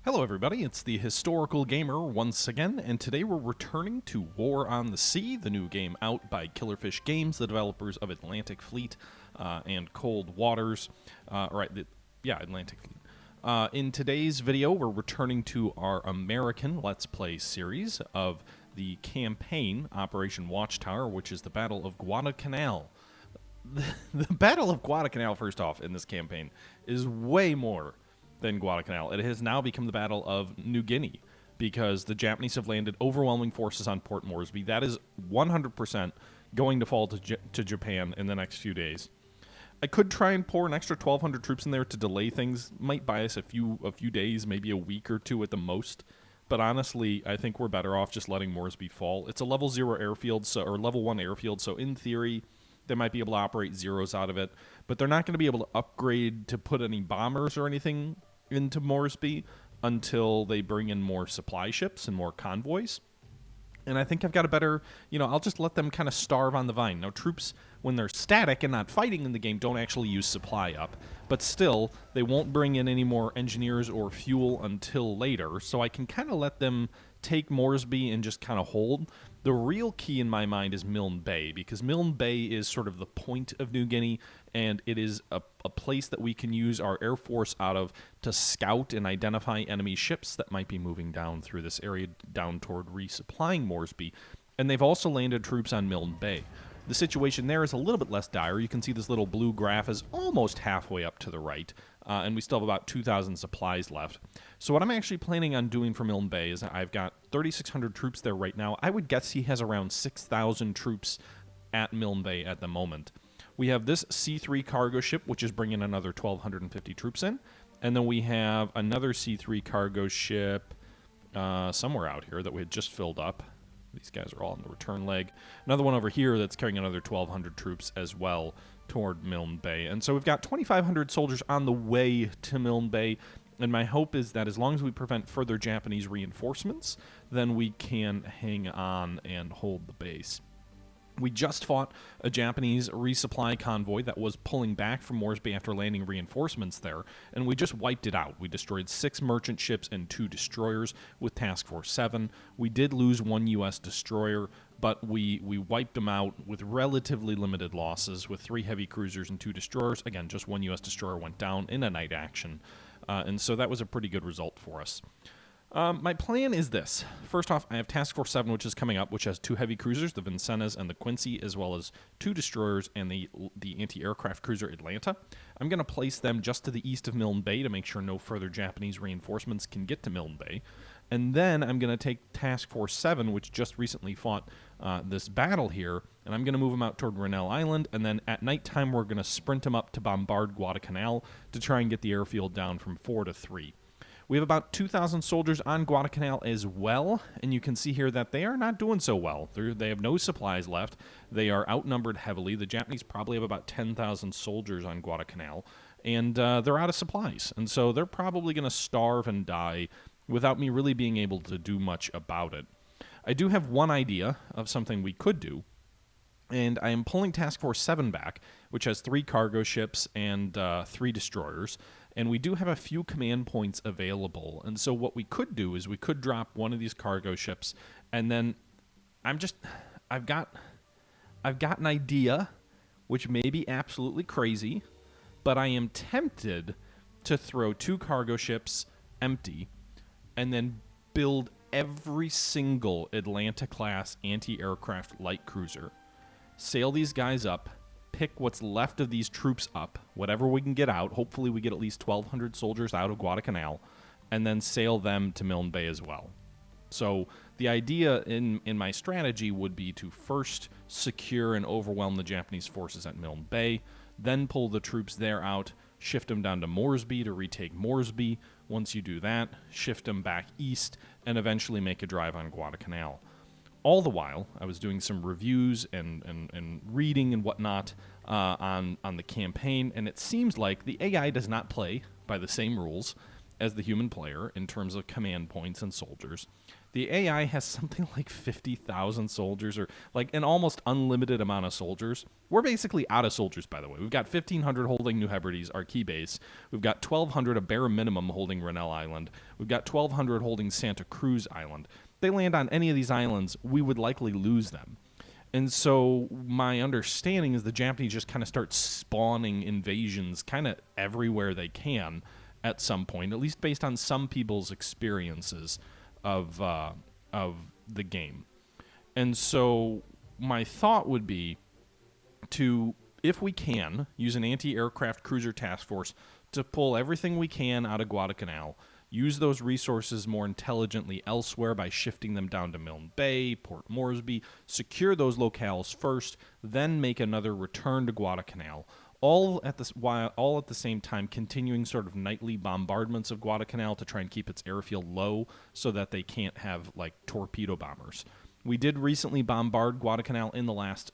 Hello everybody, it's the Historical Gamer once again, and today we're returning to War on the Sea, the new game out by Killerfish Games, the developers of Atlantic Fleet and Cold Waters. Atlantic Fleet. In today's video, we're returning to our American Let's Play series of the campaign, Operation Watchtower, which is the Battle of Guadalcanal. The Battle of Guadalcanal, first off, in this campaign, is way more than Guadalcanal. It has now become the Battle of New Guinea because the Japanese have landed overwhelming forces on Port Moresby. That is 100% going to fall to Japan in the next few days. I could try and pour an extra 1,200 troops in there to delay things. Might buy us a few days, maybe a week or two at the most. But honestly, I think we're better off just letting Moresby fall. It's a level 0 airfield, or level 1 airfield, so in theory, they might be able to operate zeros out of it. But they're not going to be able to upgrade to put any bombers or anything into Moresby until they bring in more supply ships and more convoys. And I think I've got a better, I'll just let them kind of starve on the vine. Now, troops, when they're static and not fighting in the game, don't actually use supply up. But still, they won't bring in any more engineers or fuel until later. So I can kind of let them take Moresby and just kind of hold. The real key in my mind is Milne Bay, because Milne Bay is sort of the point of New Guinea, and it is a place that we can use our Air Force out of to scout and identify enemy ships that might be moving down through this area, down toward resupplying Moresby. And they've also landed troops on Milne Bay. The situation there is a little bit less dire. You can see this little blue graph is almost halfway up to the right, and we still have about 2,000 supplies left. So what I'm actually planning on doing for Milne Bay is I've got 3,600 troops there right now. I would guess he has around 6,000 troops at Milne Bay at the moment. We have this C3 cargo ship, which is bringing another 1,250 troops in, and then we have another C3 cargo ship somewhere out here that we had just filled up. These guys are all on the return leg. Another one over here that's carrying another 1,200 troops as well toward Milne Bay. And so we've got 2,500 soldiers on the way to Milne Bay. And my hope is that as long as we prevent further Japanese reinforcements, then we can hang on and hold the base. We just fought a Japanese resupply convoy that was pulling back from Moresby after landing reinforcements there, and we just wiped it out. We destroyed 6 merchant ships and 2 destroyers with Task Force 7. We did lose 1 U.S. destroyer, but we wiped them out with relatively limited losses with 3 heavy cruisers and 2 destroyers. Again, just 1 U.S. destroyer went down in a night action, and so that was a pretty good result for us. My plan is this. First off, I have Task Force 7, which is coming up, which has 2 heavy cruisers, the Vincennes and the Quincy, as well as 2 destroyers and the anti-aircraft cruiser Atlanta. I'm going to place them just to the east of Milne Bay to make sure no further Japanese reinforcements can get to Milne Bay. And then I'm going to take Task Force 7, which just recently fought this battle here, and I'm going to move them out toward Rennell Island, and then at nighttime we're going to sprint them up to bombard Guadalcanal to try and get the airfield down from 4 to 3. We have about 2,000 soldiers on Guadalcanal as well, and you can see here that they are not doing so well. They have no supplies left. They are outnumbered heavily. The Japanese probably have about 10,000 soldiers on Guadalcanal, and they're out of supplies. And so they're probably going to starve and die without me really being able to do much about it. I do have one idea of something we could do, and I am pulling Task Force 7 back, which has 3 cargo ships and 3 destroyers. And we do have a few command points available. And so what we could do is we could drop one of these cargo ships, and then I've got an idea, which may be absolutely crazy, but I am tempted to throw 2 cargo ships empty and then build every single Atlanta-class anti-aircraft light cruiser, sail these guys up, pick what's left of these troops up, whatever we can get out. Hopefully we get at least 1,200 soldiers out of Guadalcanal, and then sail them to Milne Bay as well. So the idea in my strategy would be to first secure and overwhelm the Japanese forces at Milne Bay, then pull the troops there out, shift them down to Moresby to retake Moresby. Once you do that, shift them back east, and eventually make a drive on Guadalcanal. All the while, I was doing some reviews and reading and whatnot on the campaign, and it seems like the AI does not play by the same rules as the human player in terms of command points and soldiers. The AI has something like 50,000 soldiers, or like an almost unlimited amount of soldiers. We're basically out of soldiers, by the way. We've got 1,500 holding New Hebrides, our key base. We've got 1,200, a bare minimum, holding Rennell Island. We've got 1,200 holding Santa Cruz Island. If they land on any of these islands, we would likely lose them. And so my understanding is the Japanese just kind of start spawning invasions kind of everywhere they can at some point, at least based on some people's experiences of the game. And so my thought would be to, if we can, use an anti-aircraft cruiser task force to pull everything we can out of Guadalcanal, use those resources more intelligently elsewhere by shifting them down to Milne Bay, Port Moresby, secure those locales first, then make another return to Guadalcanal, all at the same time continuing sort of nightly bombardments of Guadalcanal to try and keep its airfield low so that they can't have like torpedo bombers. We did recently bombard Guadalcanal in the last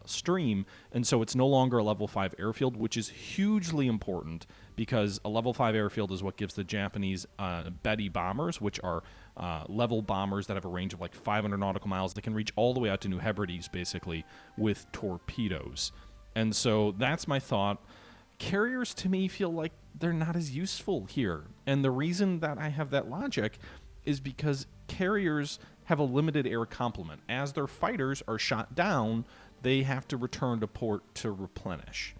stream, and so it's no longer a level 5 airfield, which is hugely important because a level 5 airfield is what gives the Japanese Betty bombers, which are level bombers that have a range of like 500 nautical miles. They can reach all the way out to New Hebrides, basically, with torpedoes. And so that's my thought. Carriers, to me, feel like they're not as useful here. And the reason that I have that logic is because carriers have a limited air complement. As their fighters are shot down, they have to return to port to replenish.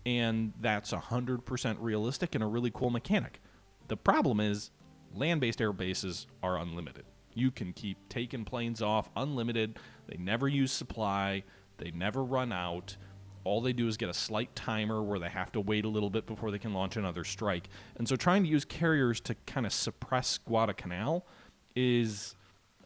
And that's 100% realistic and a really cool mechanic. The problem is land-based air bases are unlimited. You can keep taking planes off unlimited. They never use supply. They never run out. All they do is get a slight timer where they have to wait a little bit before they can launch another strike. And so trying to use carriers to kind of suppress Guadalcanal is,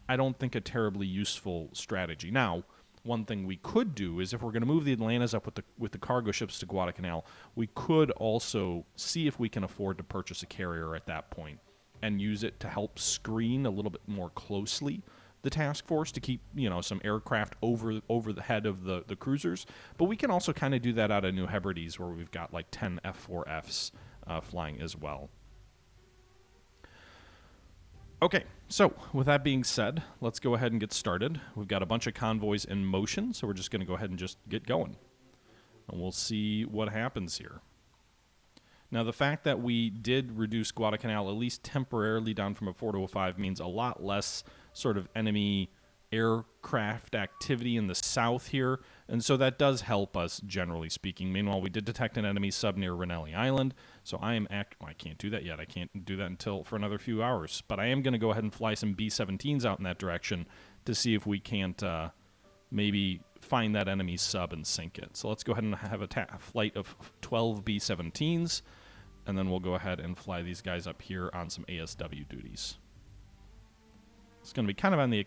I don't think, a terribly useful strategy. Now, one thing we could do is, if we're going to move the Atlantas up with the cargo ships to Guadalcanal, we could also see if we can afford to purchase a carrier at that point and use it to help screen a little bit more closely the task force to keep, some aircraft over the head of the cruisers. But we can also kind of do that out of New Hebrides, where we've got like 10 F4Fs flying as well. Okay, so with that being said, let's go ahead and get started. We've got a bunch of convoys in motion, so we're just going to go ahead and just get going. And we'll see what happens here. Now, the fact that we did reduce Guadalcanal at least temporarily down from a 4 to a 5 means a lot less sort of enemy aircraft activity in the south here, and so that does help us, generally speaking. Meanwhile, we did detect an enemy sub near Rennell Island, so I can't do that yet. I can't do that until for another few hours, but I am going to go ahead and fly some B-17s out in that direction to see if we can't maybe find that enemy sub and sink it. So let's go ahead and have a flight of 12 B-17s, and then we'll go ahead and fly these guys up here on some ASW duties. It's going to be kind of on the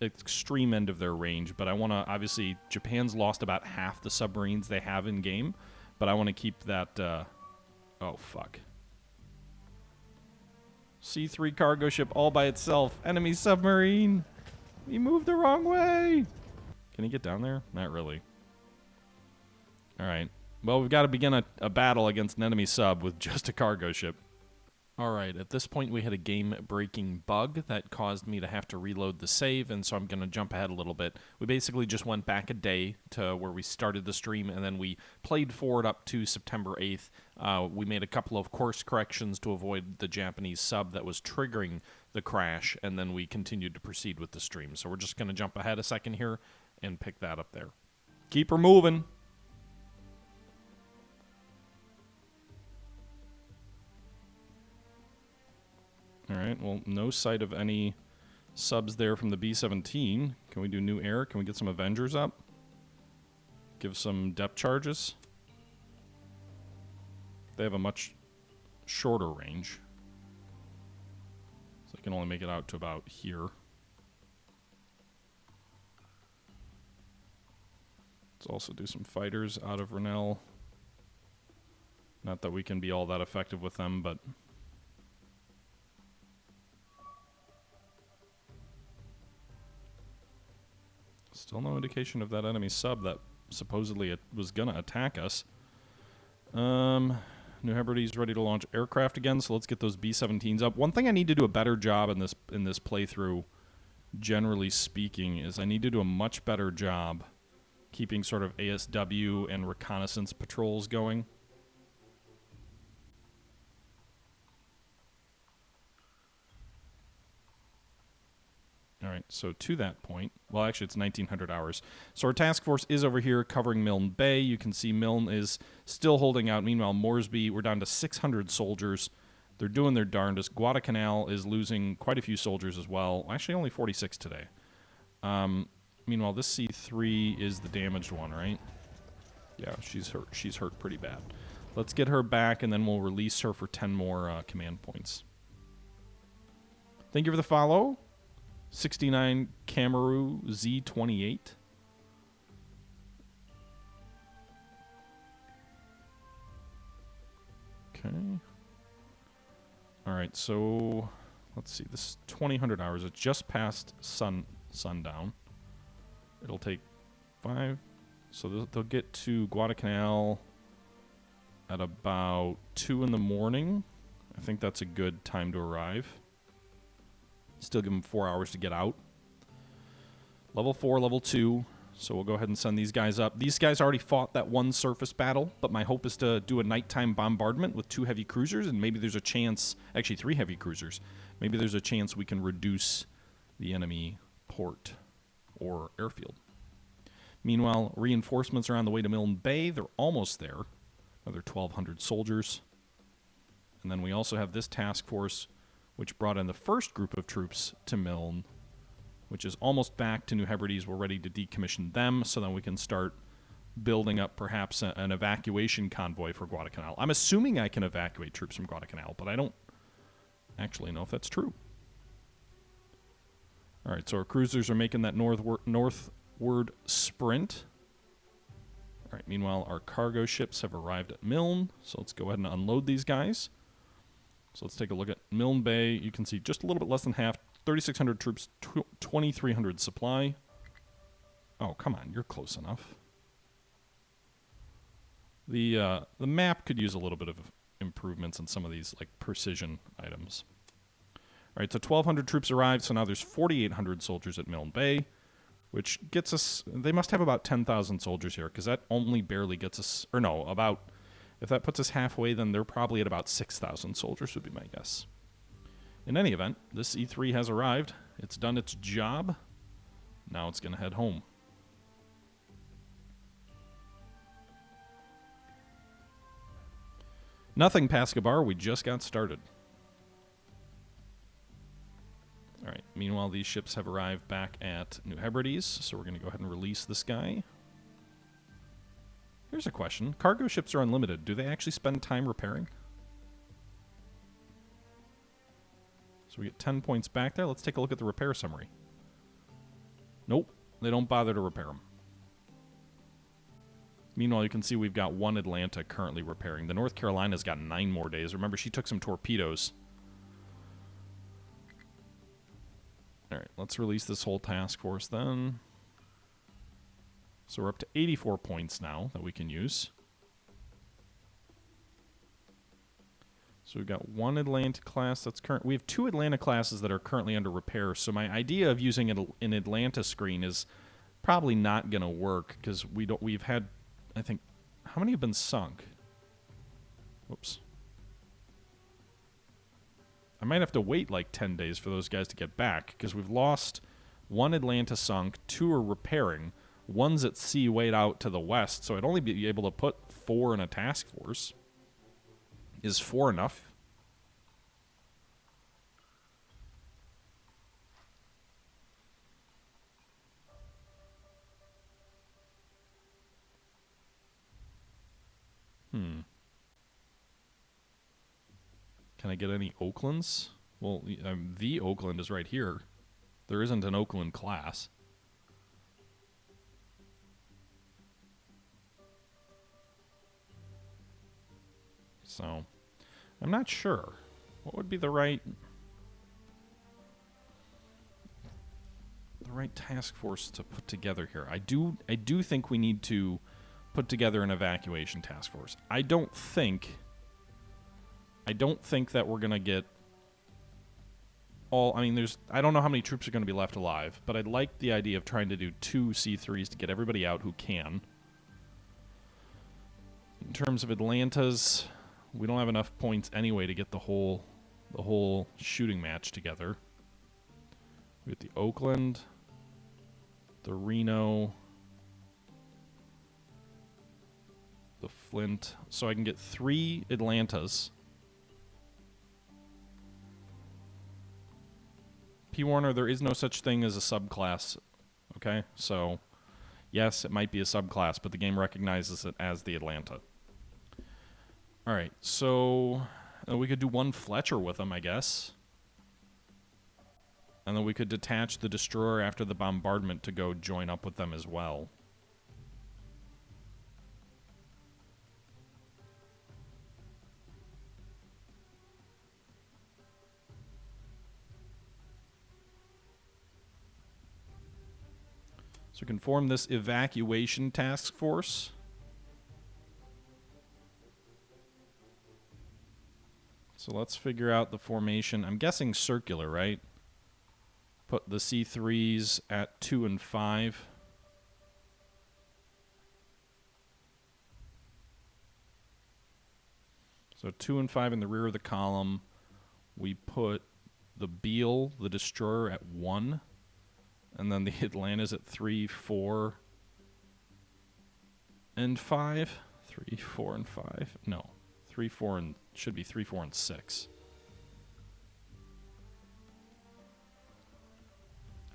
extreme end of their range, but I want to, obviously, Japan's lost about half the submarines they have in game, but I want to keep that, oh, fuck. C3 cargo ship all by itself. Enemy submarine! He moved the wrong way! Can he get down there? Not really. Alright. Well, we've got to begin a battle against an enemy sub with just a cargo ship. Alright, at this point we had a game-breaking bug that caused me to have to reload the save, and so I'm going to jump ahead a little bit. We basically just went back a day to where we started the stream, and then we played forward up to September 8th. We made a couple of course corrections to avoid the Japanese sub that was triggering the crash, and then we continued to proceed with the stream. So we're just going to jump ahead a second here and pick that up there. Keep her moving! Alright, well, no sight of any subs there from the B-17. Can we do new air? Can we get some Avengers up? Give some depth charges? They have a much shorter range. So they can only make it out to about here. Let's also do some fighters out of Rennell. Not that we can be all that effective with them, but... Still no indication of that enemy sub that supposedly it was going to attack us. No New Hebrides ready to launch aircraft again, so let's get those B-17s up. One thing I need to do a better job in this playthrough, generally speaking, is I need to do a much better job keeping sort of ASW and reconnaissance patrols going. All right, so to that point, well, actually, it's 1900 hours. So our task force is over here covering Milne Bay. You can see Milne is still holding out. Meanwhile, Moresby, we're down to 600 soldiers. They're doing their darndest. Guadalcanal is losing quite a few soldiers as well. Actually, only 46 today. Meanwhile, this C3 is the damaged one, right? Yeah, she's hurt. She's hurt pretty bad. Let's get her back, and then we'll release her for 10 more command points. Thank you for the follow. 69 Camaru Z28. Okay. All right, so let's see. This is 2000 hours. It's just past sundown. It'll take 5. So they'll get to Guadalcanal at about 2 in the morning. I think that's a good time to arrive. Still give them 4 hours to get out. Level 4, level 2. So we'll go ahead and send these guys up. These guys already fought that one surface battle, but my hope is to do a nighttime bombardment with 2 heavy cruisers, and maybe there's a chance, actually 3 heavy cruisers, maybe there's a chance we can reduce the enemy port or airfield. Meanwhile, reinforcements are on the way to Milne Bay. They're almost there. Another 1,200 soldiers. And then we also have this task force, which brought in the first group of troops to Milne, which is almost back to New Hebrides. We're ready to decommission them, so then we can start building up perhaps an evacuation convoy for Guadalcanal. I'm assuming I can evacuate troops from Guadalcanal, but I don't actually know if that's true. All right, so our cruisers are making that northward sprint. All right, meanwhile, our cargo ships have arrived at Milne, so let's go ahead and unload these guys. So let's take a look at Milne Bay. You can see just a little bit less than half, 3,600 troops, 2,300 supply. Oh, come on, you're close enough. The map could use a little bit of improvements in some of these like precision items. All right, so 1,200 troops arrived, so now there's 4,800 soldiers at Milne Bay, which gets us, they must have about 10,000 soldiers here, because that only barely gets us, or no, about, if that puts us halfway, then they're probably at about 6,000 soldiers would be my guess. In any event, this E3 has arrived. It's done its job. Now it's going to head home. Nothing, Pascabar. We just got started. All right. Meanwhile, these ships have arrived back at New Hebrides, so we're going to go ahead and release this guy. Here's a question. Cargo ships are unlimited. Do they actually spend time repairing? So we get 10 points back there. Let's take a look at the repair summary. Nope. They don't bother to repair them. Meanwhile, you can see we've got 1 Atlanta currently repairing. The North Carolina's got 9 more days. Remember, she took some torpedoes. All right, let's release this whole task force then. So we're up to 84 points now that we can use. So we've got 1 Atlanta class that's current. We have 2 Atlanta classes that are currently under repair. So my idea of using an Atlanta screen is probably not going to work because we've had, I think, how many have been sunk? Whoops. I might have to wait like 10 days for those guys to get back because we've lost 1 Atlanta sunk, 2 are repairing, 1's at sea way out to the west, so I'd only be able to put 4 in a task force. Is 4 enough? Can I get any Oaklands? Well, the Oakland is right here. There isn't an Oakland class. So, I'm not sure. What would be the right task force to put together here? I do think we need to put together an evacuation task force. I don't think I don't think that we're going to get all... I mean, I don't know how many troops are going to be left alive, but I'd like the idea of trying to do 2 C3s to get everybody out who can. In terms of Atlantas, we don't have enough points anyway to get the whole shooting match together. We got the Oakland, the Reno, the Flint. So I can get 3 Atlantas. P. Warner, there is no such thing as a subclass. Okay, so yes, it might be a subclass, but the game recognizes it as the Atlanta. All right, so we could do 1 Fletcher with them, I guess. And then we could detach the destroyer after the bombardment to go join up with them as well. So we can form this evacuation task force. So let's figure out the formation. I'm guessing circular, right? Put the C3s at 2 and 5. So 2 and 5 in the rear of the column. We put the Beale, the destroyer, at 1. And then the Atlanta's at 3, 4, and 5. 3, 4, and 5. No. 3, 4, and... should be 3, 4, and 6.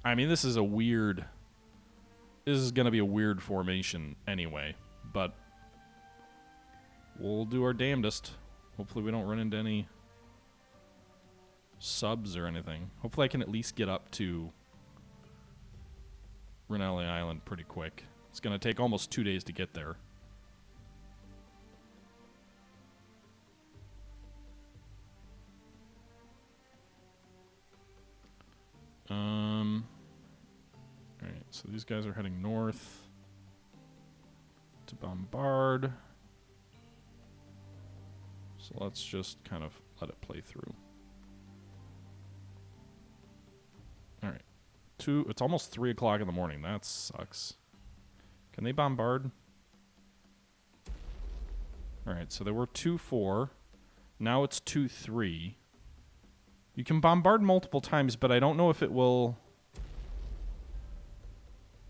I mean, this is a weird... This is going to be a weird formation anyway. But we'll do our damnedest. Hopefully we don't run into any subs or anything. Hopefully I can at least get up to Renali Island pretty quick. It's going to take almost 2 days to get there. Alright, so these guys are heading north to bombard. So let's just kind of let it play through. Alright. It's almost 3 o'clock in the morning. That sucks. Can they bombard? Alright, so they were 2-4. Now it's 2-3. You can bombard multiple times, but I don't know if it will...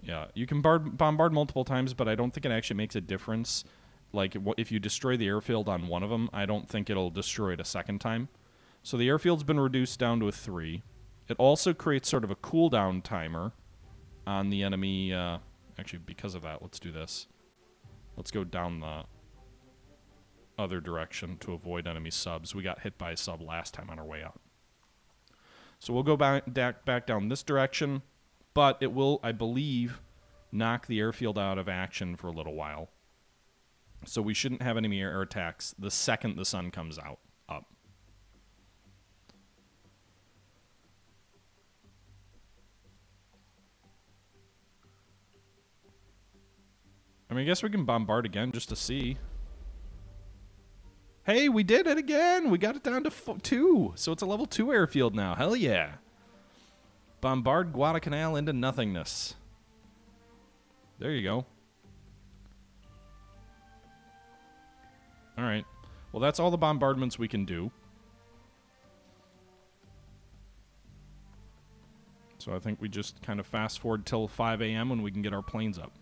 Yeah, you can bombard multiple times, but I don't think it actually makes a difference. Like, if you destroy the airfield on one of them, I don't think it'll destroy it a second time. So the airfield's been reduced down to a 3. It also creates sort of a cooldown timer on the enemy. Actually, because of that, let's do this. Let's go down the other direction to avoid enemy subs. We got hit by a sub last time on our way out. So we'll go back down this direction, but it will, I believe, knock the airfield out of action for a little while. So we shouldn't have enemy air attacks the second the sun comes up. I mean, I guess we can bombard again just to see. Hey, we did it again! We got it down to 2. So it's a level 2 airfield now. Hell yeah. Bombard Guadalcanal into nothingness. There you go. Alright. Well, that's all the bombardments we can do. So I think we just kind of fast forward till 5 a.m. when we can get our planes up.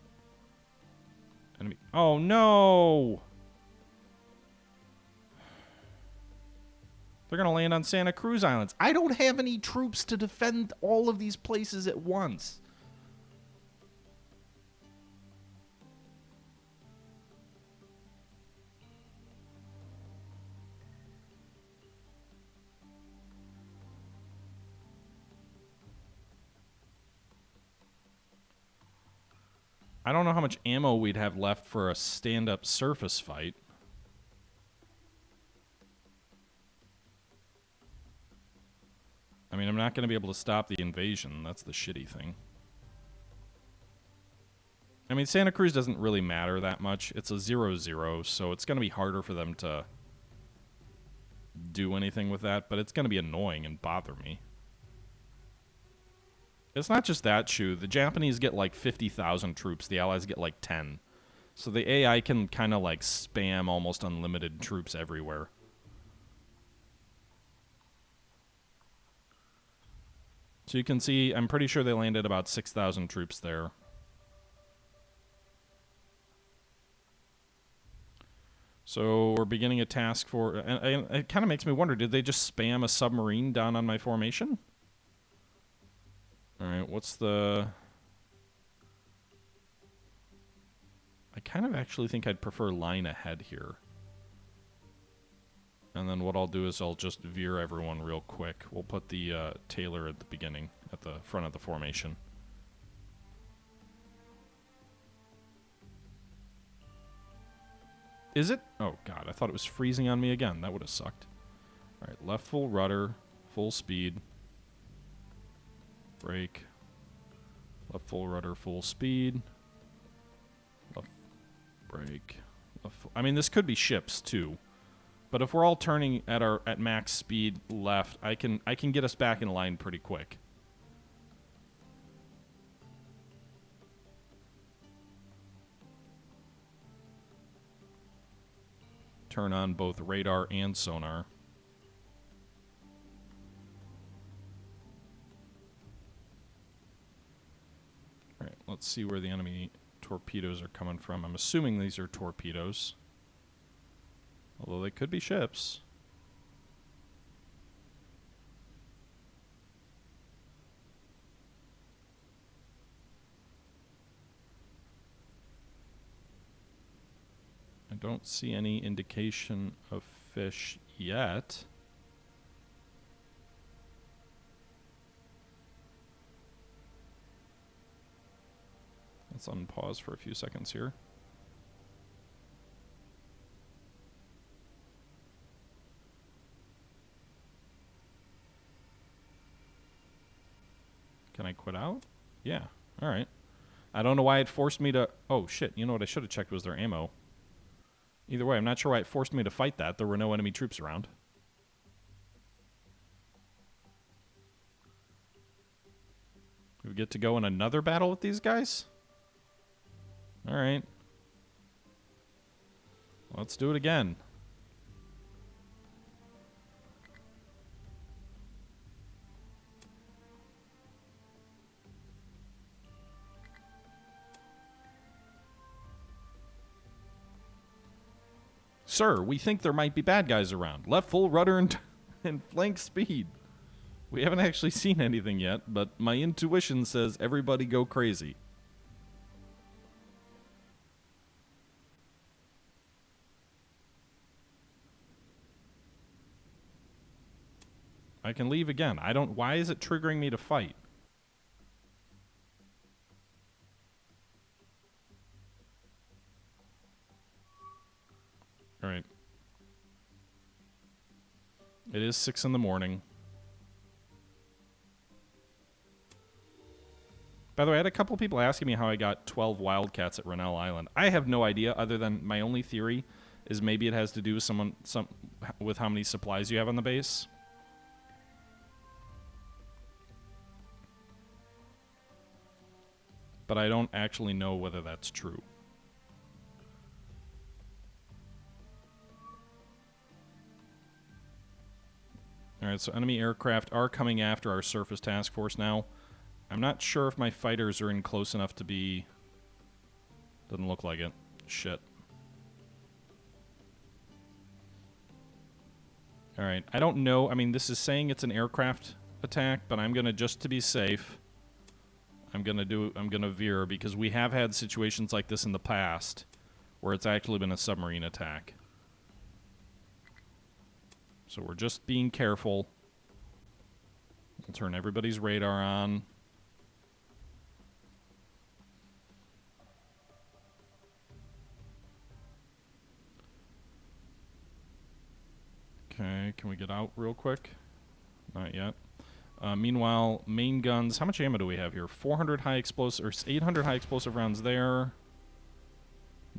Enemy. Oh, no! They're going to land on Santa Cruz Islands. I don't have any troops to defend all of these places at once. I don't know how much ammo we'd have left for a stand-up surface fight. I mean, I'm not going to be able to stop the invasion. That's the shitty thing. I mean, Santa Cruz doesn't really matter that much. It's a 0-0, so it's going to be harder for them to do anything with that, but it's going to be annoying and bother me. It's not just that, Shu. The Japanese get like 50,000 troops. The Allies get like 10. So the AI can kind of like spam almost unlimited troops everywhere. So you can see, I'm pretty sure they landed about 6,000 troops there. So we're beginning a task for... And it kind of makes me wonder, did they just spam a submarine down on my formation? Alright, what's the... I kind of actually think I'd prefer line ahead here. And then what I'll do is I'll just veer everyone real quick. We'll put the Taylor at the beginning, at the front of the formation. Is it? Oh, God, I thought it was freezing on me again. That would have sucked. All right, left full rudder, full speed. Brake. Left full rudder, full speed. Left brake. I mean, this could be ships, too. But if we're all turning at max speed left, I can get us back in line pretty quick. Turn on both radar and sonar. All right, let's see where the enemy torpedoes are coming from. I'm assuming these are torpedoes. Although they could be ships. I don't see any indication of fish yet. Let's unpause for a few seconds here. Can I quit out? Yeah. All right. I don't know why it forced me to... Oh, shit. You know what I should have checked was their ammo. Either way, I'm not sure why it forced me to fight that. There were no enemy troops around. We get to go in another battle with these guys? All right. Let's do it again. Sir, we think there might be bad guys around. Left full rudder and flank speed. We haven't actually seen anything yet, but my intuition says everybody go crazy. I can leave again. I don't... Why is it triggering me to fight? All right. It is 6 in the morning. By the way, I had a couple people asking me how I got 12 wildcats at Rennell Island. I have no idea, other than my only theory is maybe it has to do with with how many supplies you have on the base. But I don't actually know whether that's true. Alright, so enemy aircraft are coming after our surface task force now. I'm not sure if my fighters are in close enough to be... Doesn't look like it. Shit. Alright, I don't know. I mean, this is saying it's an aircraft attack, but I'm gonna, just to be safe, I'm gonna veer, because we have had situations like this in the past where it's actually been a submarine attack. So we're just being careful. We'll turn everybody's radar on. Okay, can we get out real quick? Not yet. Meanwhile, main guns. How much ammo do we have here? 400 high explosive, or 800 high explosive rounds there.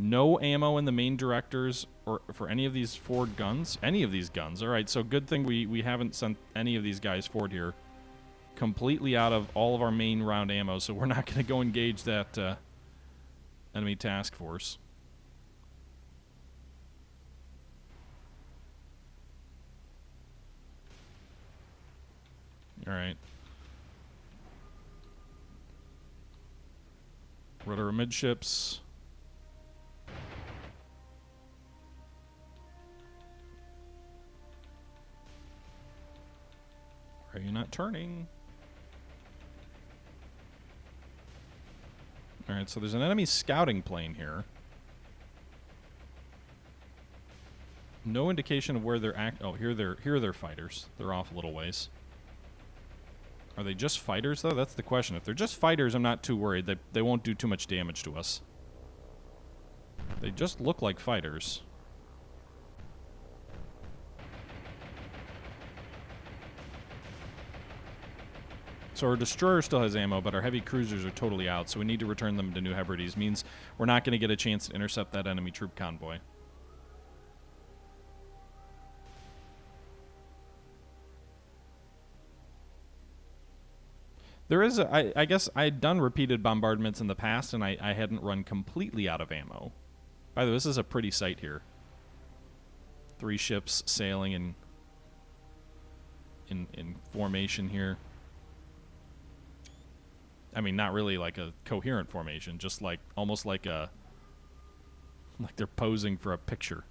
No ammo in the main directors or for any of these forward guns. Any of these guns. All right, so good thing we haven't sent any of these guys forward here. Completely out of all of our main round ammo, so we're not going to go engage that enemy task force. All right. Rudder amidships. Are you not turning? Alright, so there's an enemy scouting plane here. No indication of where they're oh, here they're fighters. They're off a little ways. Are they just fighters, though? That's the question. If they're just fighters, I'm not too worried. They won't do too much damage to us. They just look like fighters. So our destroyer still has ammo, but our heavy cruisers are totally out, so we need to return them to New Hebrides. Means we're not going to get a chance to intercept that enemy troop convoy. There is I guess I'd done repeated bombardments in the past, and I hadn't run completely out of ammo. By the way, this is a pretty sight here. 3 ships sailing in formation here. I mean, not really like a coherent formation, just like almost like they're posing for a picture.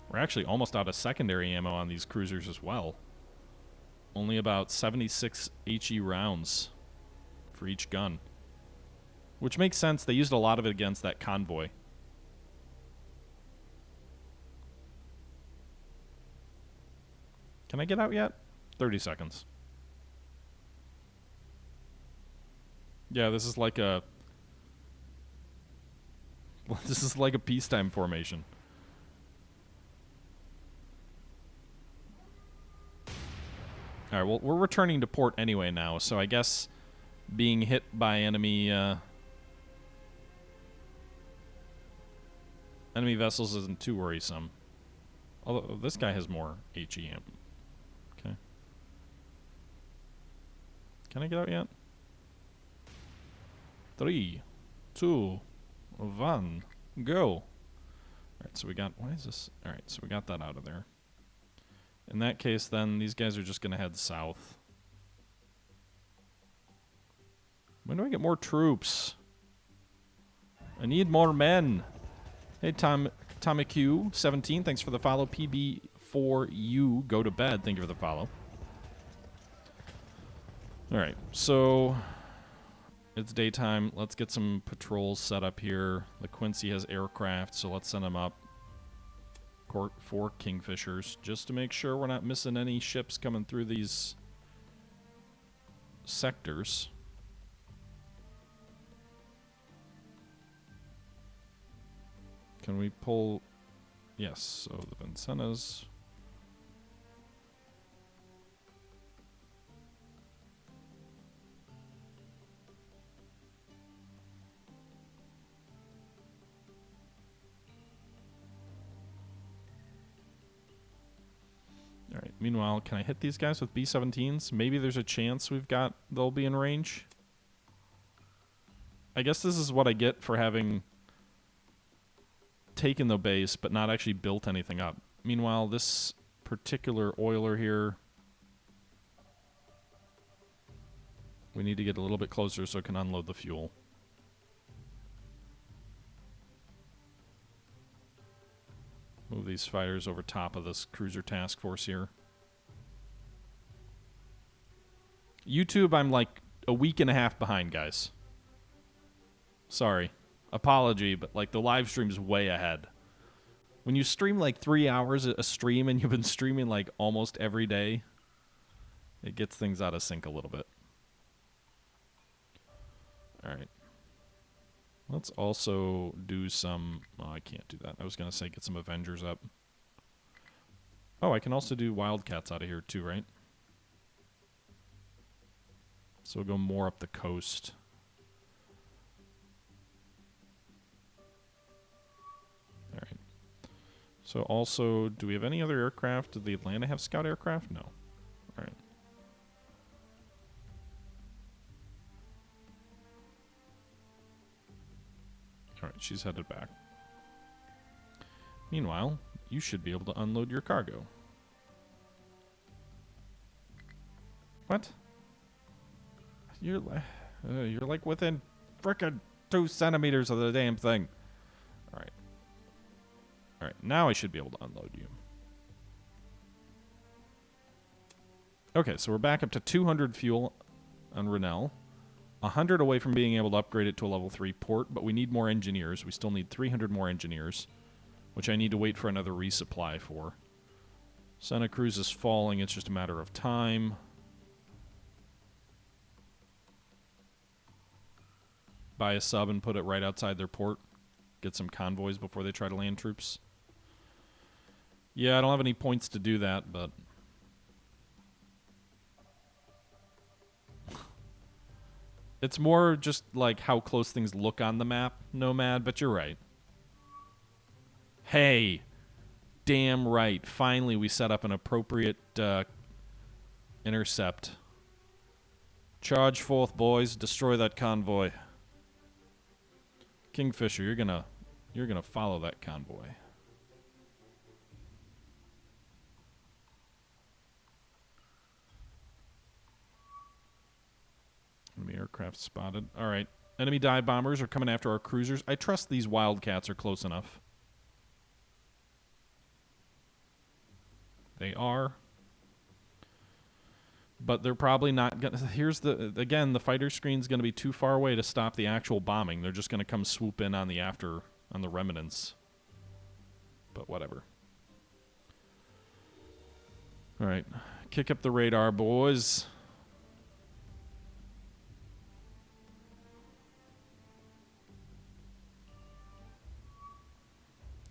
We're actually almost out of secondary ammo on these cruisers as well. Only about 76 HE rounds for each gun. Which makes sense. They used a lot of it against that convoy. Can I get out yet? 30 seconds. Yeah, this is like a... This is like a peacetime formation. Alright, well, we're returning to port anyway now, so I guess being hit by enemy vessels isn't too worrisome. Although, this guy has more HE ammo. Okay. Can I get out yet? 3, 2, 1, go. Alright, so we got... Why is this... Alright, so we got that out of there. In that case, then, these guys are just going to head south. When do I get more troops? I need more men. Hey, Tommy Q 17, thanks for the follow. PB4U, go to bed. Thank you for the follow. Alright, so... It's daytime. Let's get some patrols set up here. The Quincy has aircraft, so let's send them up. 4 Kingfishers, just to make sure we're not missing any ships coming through these sectors. Can we pull... Yes, so the Vincennes... Alright, meanwhile, can I hit these guys with B-17s? Maybe there's a chance they'll be in range. I guess this is what I get for having taken the base, but not actually built anything up. Meanwhile, this particular oiler here, we need to get a little bit closer so it can unload the fuel. Move these fighters over top of this cruiser task force here. YouTube, I'm like a week and a half behind, guys. Sorry. Apology, but like the live stream's way ahead. When you stream like 3 hours a stream and you've been streaming like almost every day, it gets things out of sync a little bit. Alright. Let's also do some... Oh, I can't do that. I was going to say get some Avengers up. Oh, I can also do Wildcats out of here too, right? So we'll go more up the coast. All right. So also, do we have any other aircraft? Did the Atlanta have scout aircraft? No. All right. All right, she's headed back. Meanwhile, you should be able to unload your cargo. What? You're like within frickin' 2 centimeters of the damn thing. All right. All right, now I should be able to unload you. Okay, so we're back up to 200 fuel on Rennell. 100 away from being able to upgrade it to a level 3 port, but we need more engineers. We still need 300 more engineers, which I need to wait for another resupply for. Santa Cruz is falling. It's just a matter of time. Buy a sub and put it right outside their port. Get some convoys before they try to land troops. Yeah, I don't have any points to do that, but... It's more just like how close things look on the map, Nomad, but you're right. Hey, damn right. Finally, we set up an appropriate intercept. Charge forth, boys. Destroy that convoy. Kingfisher, you're gonna follow that convoy. Enemy aircraft spotted. All right. Enemy dive bombers are coming after our cruisers. I trust these Wildcats are close enough. They are. But they're probably not going to... Here's the... Again, the fighter screen's going to be too far away to stop the actual bombing. They're just going to come swoop in on the on the remnants. But whatever. All right. Kick up the radar, boys.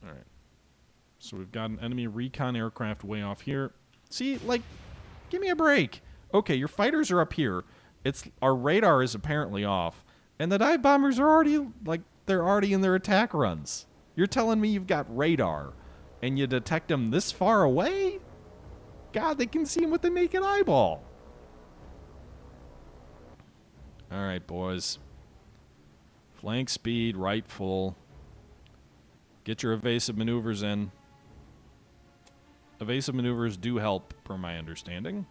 All right. So we've got an enemy recon aircraft way off here. See, like, give me a break. Okay, your fighters are up here. Our radar is apparently off, and the dive bombers are already they're already in their attack runs. You're telling me you've got radar, and you detect them this far away? God, they can see them with the naked eyeball. All right, boys. Flank speed, right full. Get your evasive maneuvers in. Evasive maneuvers do help, per my understanding.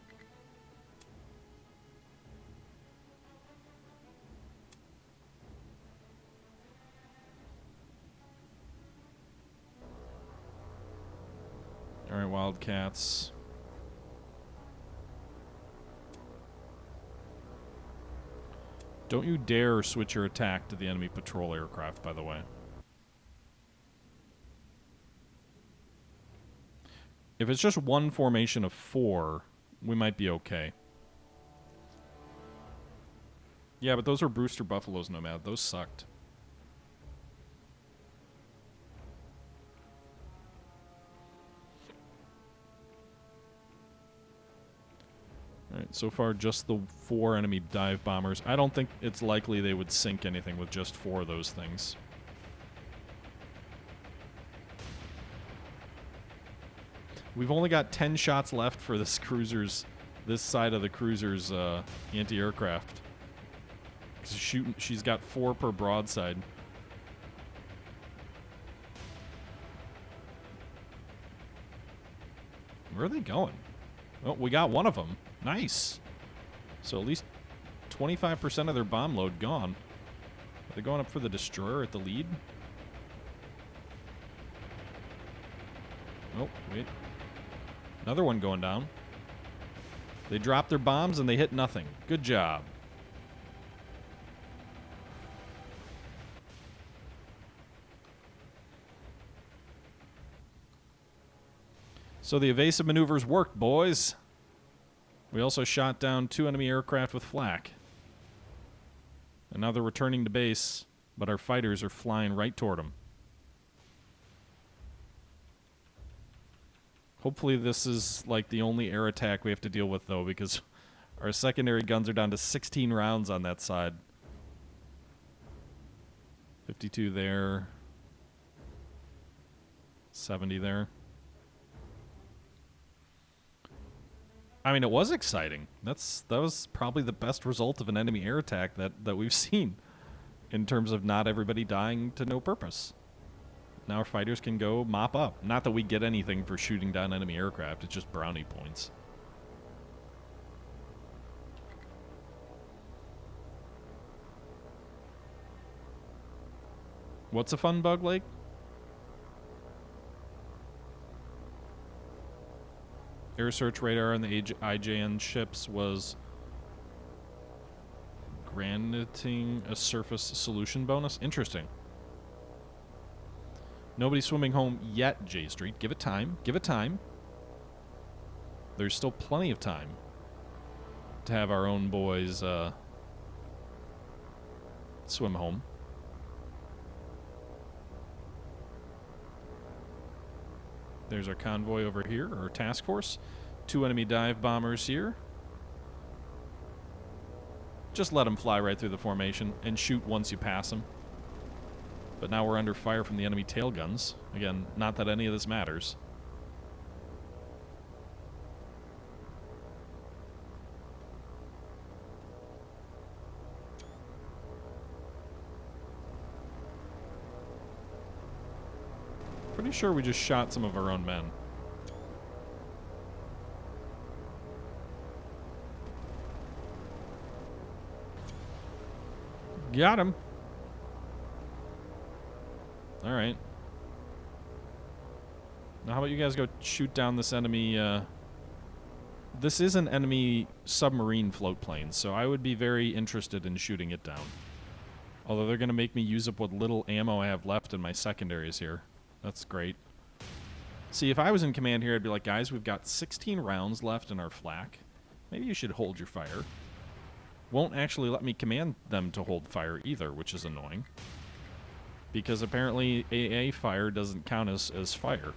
All right, Wildcats. Don't you dare switch your attack to the enemy patrol aircraft, by the way. If it's just one formation of 4, we might be okay. Yeah, but those were Brewster Buffaloes, Nomad. Those sucked. Alright, so far just the 4 enemy dive bombers. I don't think it's likely they would sink anything with just 4 of those things. We've only got 10 shots left for this side of the cruiser's anti-aircraft. She's got 4 per broadside. Where are they going? Oh, we got one of them. Nice. So at least 25% of their bomb load gone. Are they going up for the destroyer at the lead? Oh, wait. Another one going down. They dropped their bombs and they hit nothing. Good job. So the evasive maneuvers worked, boys. We also shot down 2 enemy aircraft with flak. And now they're returning to base, but our fighters are flying right toward them. Hopefully this is like the only air attack we have to deal with, though, because Our secondary guns are down to 16 rounds on that side. 52 there. 70 there. I mean, it was exciting. That was probably the best result of an enemy air attack that we've seen in terms of not everybody dying to no purpose. Now our fighters can go mop up. Not that we get anything for shooting down enemy aircraft. It's just brownie points. What's a fun bug, Lake? Air search radar on the IJN ships was granting a surface solution bonus. Interesting. Nobody swimming home yet, J Street. Give it time. Give it time. There's still plenty of time to have our own boys swim home. There's our convoy over here, our task force. 2 enemy dive bombers here. Just let them fly right through the formation and shoot once you pass them. But now we're under fire from the enemy tail guns. Again, not that any of this matters. Pretty sure we just shot some of our own men. Got him. All right. Now how about you guys go shoot down this enemy, this is an enemy submarine float plane, so I would be very interested in shooting it down. Although they're going to make me use up what little ammo I have left in my secondaries here. That's great. See, if I was in command here, I'd be like, guys, we've got 16 rounds left in our flak. Maybe you should hold your fire. Won't actually let me command them to hold fire either, which is annoying. Because apparently AA fire doesn't count as fire.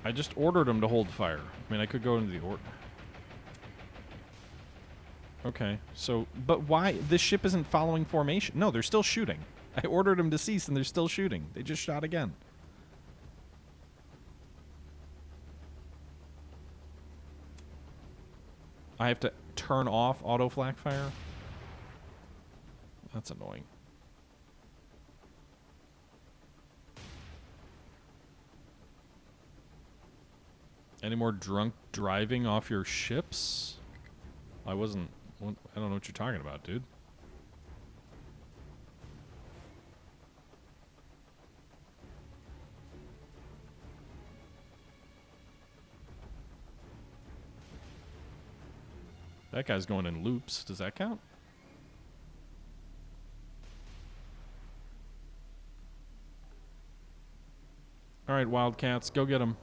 I just ordered them to hold fire. I mean, I could go into the order. Okay, so, but why? This ship isn't following formation. No, they're still shooting. I ordered them to cease and they're still shooting. They just shot again. I have to turn off auto flak fire? That's annoying. Any more drunk driving off your ships? I don't know what you're talking about, dude. That guy's going in loops. Does that count? All right, Wildcats, go get them.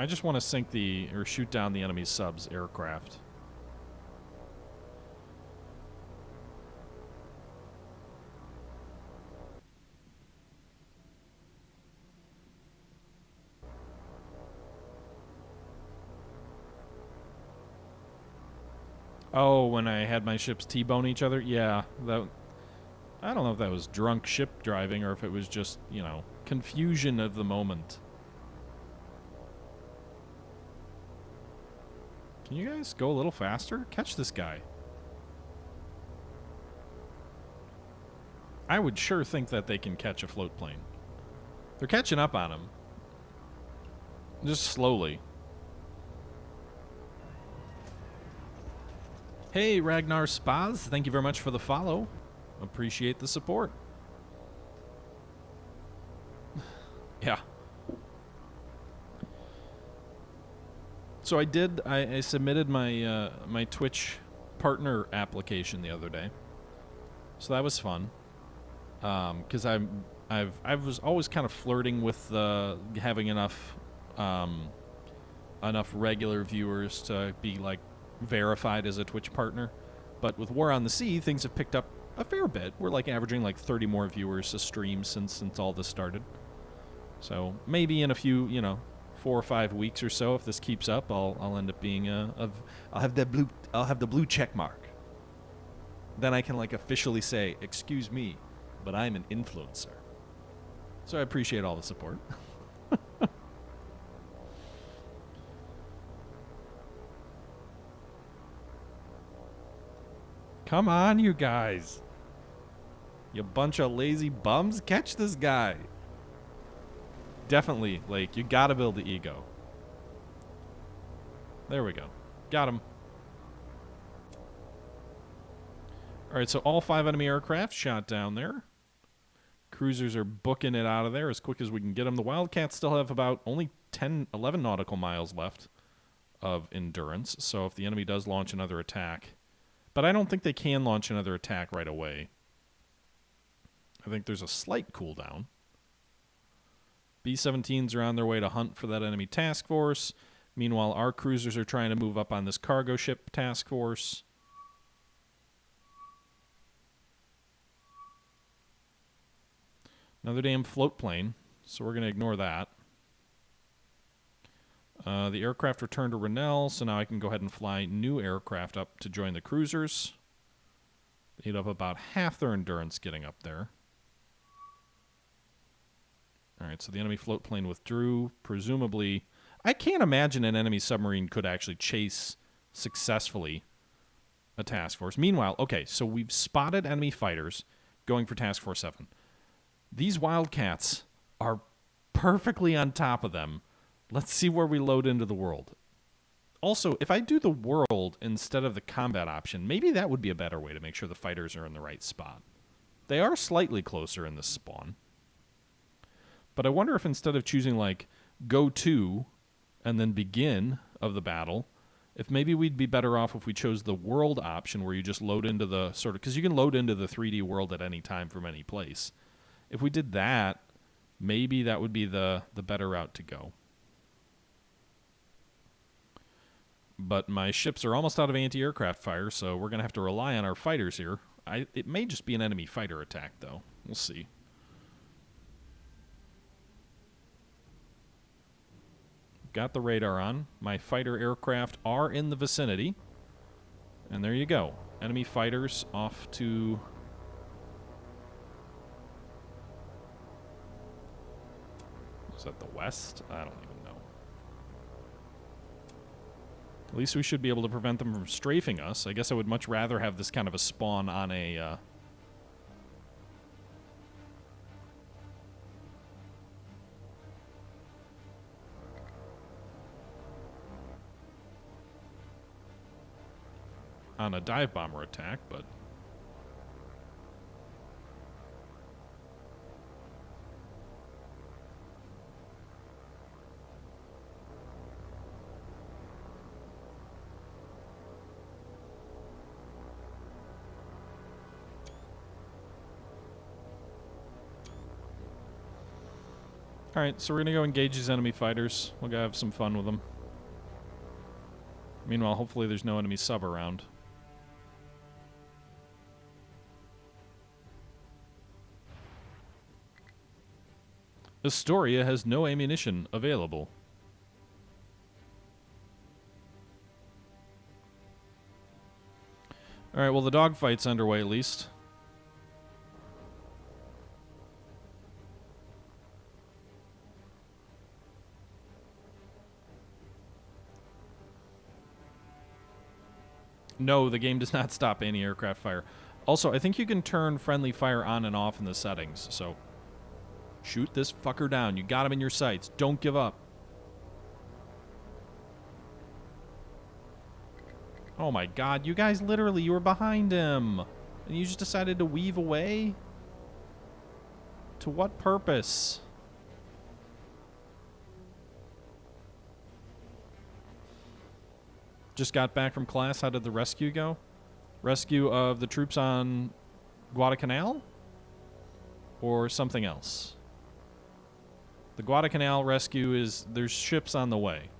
I just want to sink or shoot down the enemy sub's aircraft. Oh, when I had my ships T-bone each other? Yeah, I don't know if that was drunk ship driving or if it was just, you know, confusion of the moment. Can you guys go a little faster? Catch this guy. I would sure think that they can catch a float plane. They're catching up on him. Just slowly. Hey, Ragnar Spaz, thank you very much for the follow. Appreciate the support. Yeah. So I submitted my my Twitch partner application the other day. So that was fun. Because I was always kind of flirting with having enough regular viewers to be like verified as a Twitch partner. But with War on the Sea, things have picked up a fair bit. We're like averaging like 30 more viewers a stream since all this started. So maybe in a few, 4 or 5 weeks or so, if this keeps up, I'll end up being I'll have the blue check mark. Then I can like officially say, "Excuse me, but I'm an influencer." So I appreciate all the support. Come on, you guys. You bunch of lazy bums, catch this guy. Definitely, like, you gotta build the ego. There we go. Got him. Alright, so all 5 enemy aircraft shot down there. Cruisers are booking it out of there as quick as we can get them. The Wildcats still have about only 11 nautical miles left of endurance, so if the enemy does launch another attack... But I don't think they can launch another attack right away. I think there's a slight cooldown. B-17s are on their way to hunt for that enemy task force. Meanwhile, our cruisers are trying to move up on this cargo ship task force. Another damn float plane, so we're going to ignore that. The aircraft returned to Rennell, so now I can go ahead and fly new aircraft up to join the cruisers. They eat up about half their endurance getting up there. Alright, so the enemy float plane withdrew. Presumably, I can't imagine an enemy submarine could actually chase successfully a task force. Meanwhile, okay, so we've spotted enemy fighters going for Task Force 7. These Wildcats are perfectly on top of them. Let's see where we load into the world. Also, if I do the world instead of the combat option, maybe that would be a better way to make sure the fighters are in the right spot. They are slightly closer in this spawn. But I wonder if instead of choosing, like, go to and then begin of the battle, if maybe we'd be better off if we chose the world option where you just load into the sort of... Because you can load into the 3D world at any time from any place. If we did that, maybe that would be the better route to go. But my ships are almost out of anti-aircraft fire, so we're going to have to rely on our fighters here. It may just be an enemy fighter attack, though. We'll see. Got the radar on. My fighter aircraft are in the vicinity. And there you go. Enemy fighters off to... Is that the west? I don't even know. At least we should be able to prevent them from strafing us. I guess I would much rather have this kind of a spawn on a... on a dive bomber attack, but... Alright, so we're gonna go engage these enemy fighters. We'll go have some fun with them. Meanwhile, hopefully there's no enemy sub around. Astoria has no ammunition available. Alright, well the dogfight's underway at least. No, the game does not stop anti-aircraft fire. Also, I think you can turn friendly fire on and off in the settings, so... Shoot this fucker down. You got him in your sights. Don't give up. Oh my god, you guys literally, you were behind him. And you just decided to weave away? To what purpose? Just got back from class. How did the rescue go? Rescue of the troops on Guadalcanal? Or something else? The Guadalcanal rescue is... There's ships on the way.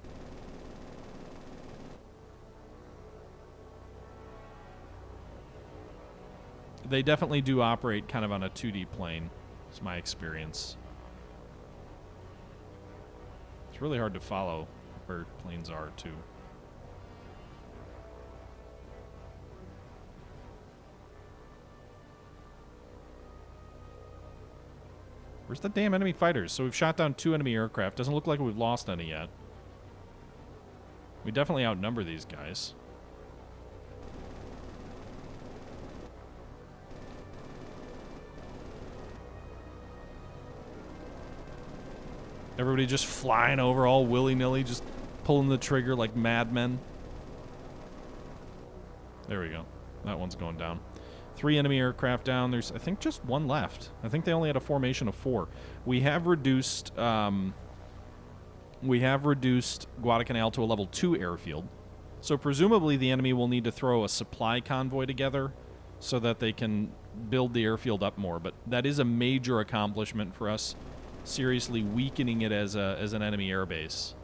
They definitely do operate kind of on a 2D plane. It's my experience. It's really hard to follow where planes are, too. Where's the damn enemy fighters? So we've shot down 2 enemy aircraft. Doesn't look like we've lost any yet. We definitely outnumber these guys. Everybody just flying over all willy-nilly, just pulling the trigger like madmen. There we go. That one's going down. 3 enemy aircraft down. There's, I think, just 1 left. I think they only had a formation of 4. We have reduced Guadalcanal to a level 2 airfield. So presumably the enemy will need to throw a supply convoy together so that they can build the airfield up more. But that is a major accomplishment for us, seriously weakening it as an enemy airbase.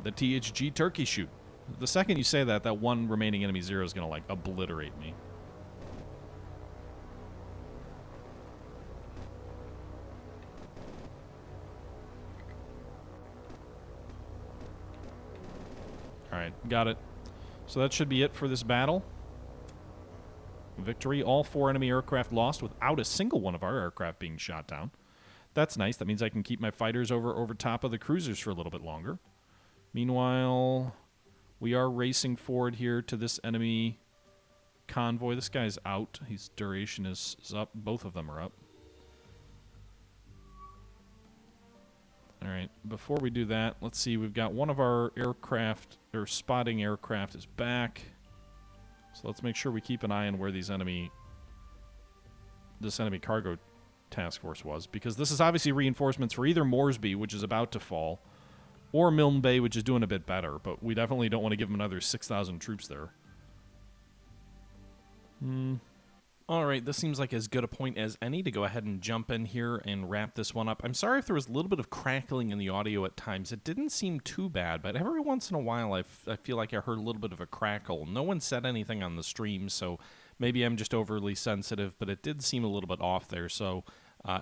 The THG turkey shoot. The second you say that, that 1 remaining enemy 0 is going to, like, obliterate me. Alright, got it. So that should be it for this battle. Victory. All 4 enemy aircraft lost without a single one of our aircraft being shot down. That's nice. That means I can keep my fighters over top of the cruisers for a little bit longer. Meanwhile, we are racing forward here to this enemy convoy. This guy's out. His duration is up. Both of them are up. Alright, before we do that, let's see. We've got one of our aircraft, or spotting aircraft, is back. So let's make sure we keep an eye on where this enemy cargo task force was, because this is obviously reinforcements for either Moresby, which is about to fall, or Milne Bay, which is doing a bit better, but we definitely don't want to give them another 6,000 troops there. Alright, this seems like as good a point as any to go ahead and jump in here and wrap this one up. I'm sorry if there was a little bit of crackling in the audio at times. It didn't seem too bad, but every once in a while I feel like I heard a little bit of a crackle. No one said anything on the stream, so maybe I'm just overly sensitive, but it did seem a little bit off there, so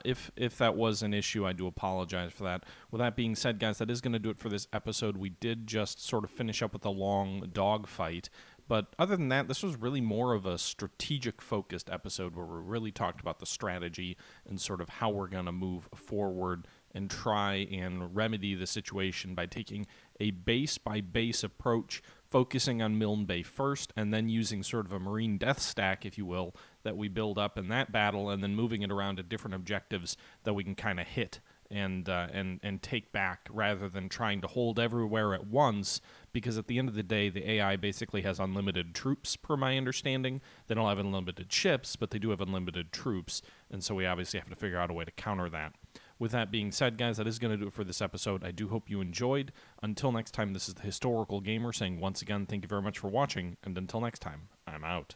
if that was an issue, I do apologize for that. With that being said, guys, that is going to do it for this episode. We did just sort of finish up with a long dogfight, but other than that, this was really more of a strategic-focused episode where we really talked about the strategy and sort of how we're going to move forward and try and remedy the situation by taking a base-by-base approach, focusing on Milne Bay first, and then using sort of a marine death stack, if you will, that we build up in that battle, and then moving it around to different objectives that we can kind of hit and take back, rather than trying to hold everywhere at once, because at the end of the day, the AI basically has unlimited troops, per my understanding. They don't have unlimited ships, but they do have unlimited troops, and so we obviously have to figure out a way to counter that. With that being said, guys, that is going to do it for this episode. I do hope you enjoyed. Until next time, this is the Historical Gamer saying once again, thank you very much for watching, and until next time, I'm out.